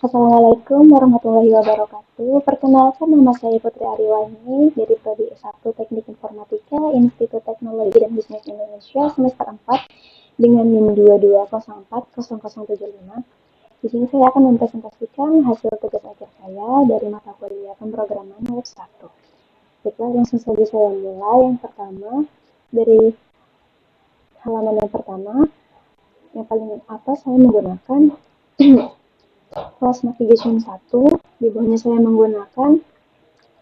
Assalamualaikum warahmatullahi wabarakatuh. Perkenalkan, nama saya Putri Ariwani dari Prodi S1 Teknik Informatika Institut Teknologi dan Bisnis Indonesia semester 4 dengan NIM 22040075. Di sini saya akan mempresentasikan hasil tugas akhir saya dari mata kuliah pemrograman web 1. Baiklah, langsung saja saya mulai. Yang pertama, dari halaman yang pertama, yang paling atas saya menggunakan kelas navigation 1, di bawahnya saya menggunakan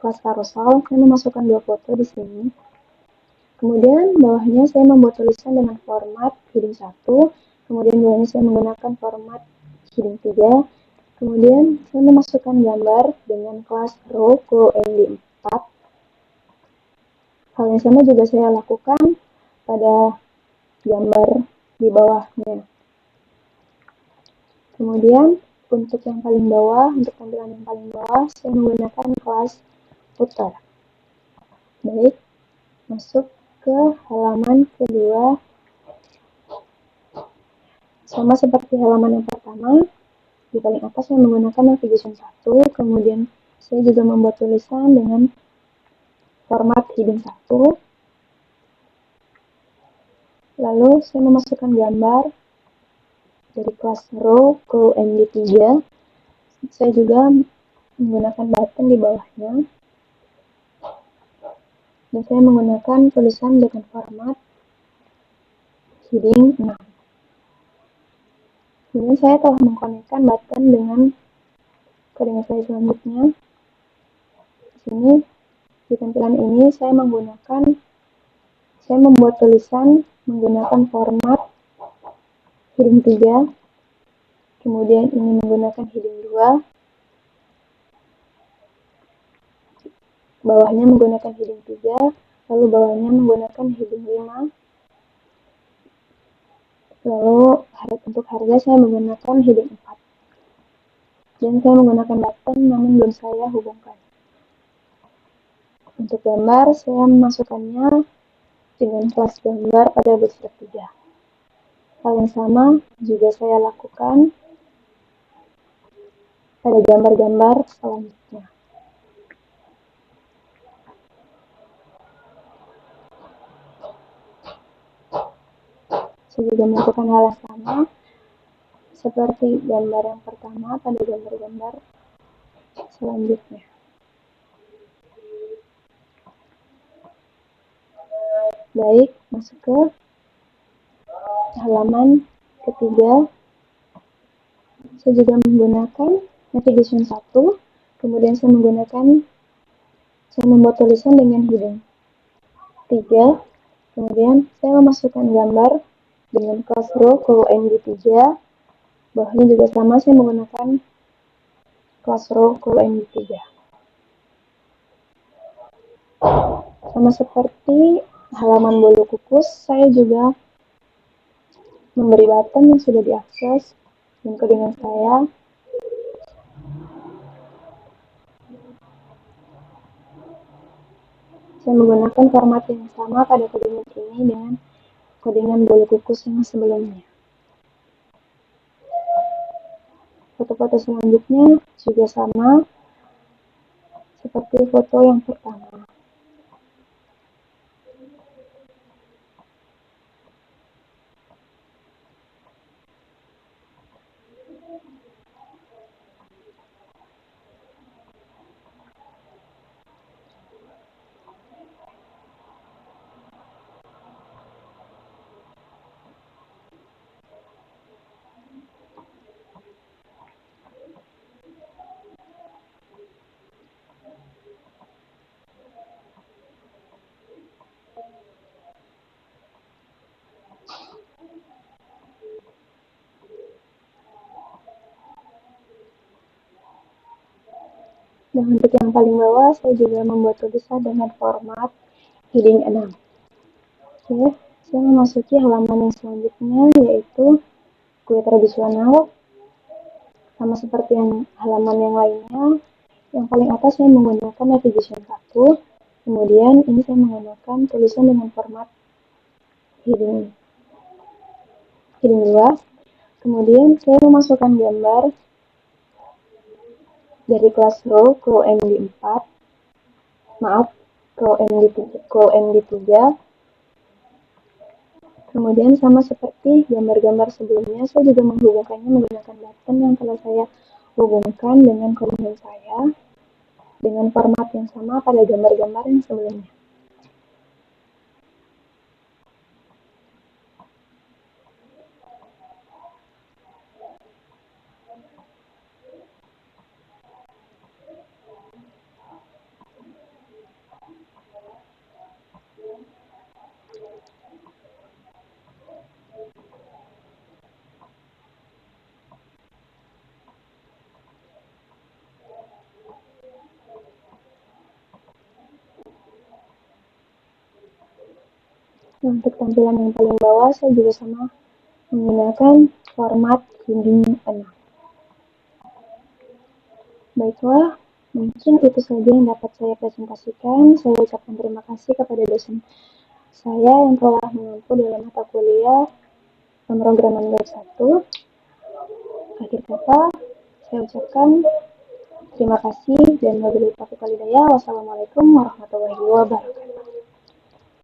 kelas carousel. Saya memasukkan dua foto di sini. Kemudian bawahnya saya membuat tulisan dengan format heading 1, kemudian bawahnya saya menggunakan format heading 3. Kemudian saya memasukkan gambar dengan kelas row MD 4. Hal yang sama juga saya lakukan pada gambar di bawahnya. Kemudian untuk yang paling bawah, untuk tampilan yang paling bawah, saya menggunakan kelas footer. Baik, masuk ke halaman kedua. Sama seperti halaman yang pertama, di paling atas saya menggunakan navigation 1, kemudian saya juga membuat tulisan dengan format heading 1. Lalu saya memasukkan gambar dari kelas row ke MD3. Saya juga menggunakan button di bawahnya. Dan saya menggunakan tulisan dengan format heading 6. Kemudian saya telah mengkonekkan button dengan codingan saya selanjutnya. Di sini, di tampilan ini saya membuat tulisan menggunakan format heading 3. Kemudian ini menggunakan heading 2. Bawahnya menggunakan heading 3, lalu bawahnya menggunakan heading 5. Lalu untuk harga saya menggunakan heading 4. Dan saya menggunakan button namun belum saya hubungkan. Untuk gambar saya memasukkannya dengan kelas gambar pada bootstrap 3. Hal yang sama juga saya lakukan pada gambar-gambar selanjutnya. Saya juga melakukan hal yang sama seperti gambar yang pertama pada gambar-gambar selanjutnya. Baik, masuk ke halaman ketiga. Saya juga menggunakan navigation 1, kemudian saya membuat tulisan dengan heading 3, kemudian saya memasukkan gambar dengan kelas row ke MD3. Bawahnya juga sama, saya menggunakan kelas row ke MD3. Sama seperti halaman bolu kukus, saya juga memberi button yang sudah diakses dan codingan saya. Saya menggunakan format yang sama pada codingan ini dengan codingan bolu kukus yang sebelumnya. Foto-foto selanjutnya juga sama seperti foto yang pertama. Dan untuk yang paling bawah, saya juga membuat tulisan dengan format heading 6. Oke, saya memasuki halaman yang selanjutnya, yaitu kue tradisional. Sama seperti yang halaman yang lainnya, yang paling atas saya menggunakan navigation 1, kemudian ini saya menggunakan tulisan dengan format heading 2. Kemudian saya memasukkan gambar dari Classroom ke UMD 4, maaf, ke UMD 3. Kemudian sama seperti gambar-gambar sebelumnya, saya juga menghubungkannya menggunakan button yang telah saya hubungkan dengan komitmen saya dengan format yang sama pada gambar-gambar yang sebelumnya. Untuk tampilan yang paling bawah, saya juga sama menggunakan format heading 6. Baiklah, mungkin itu saja yang dapat saya presentasikan. Saya ucapkan terima kasih kepada dosen saya yang telah mengampu dalam mata kuliah pemrograman web 1. Akhir kata, saya ucapkan terima kasih dan wabillahi taufiq wal hidayah. Wassalamualaikum warahmatullahi wabarakatuh.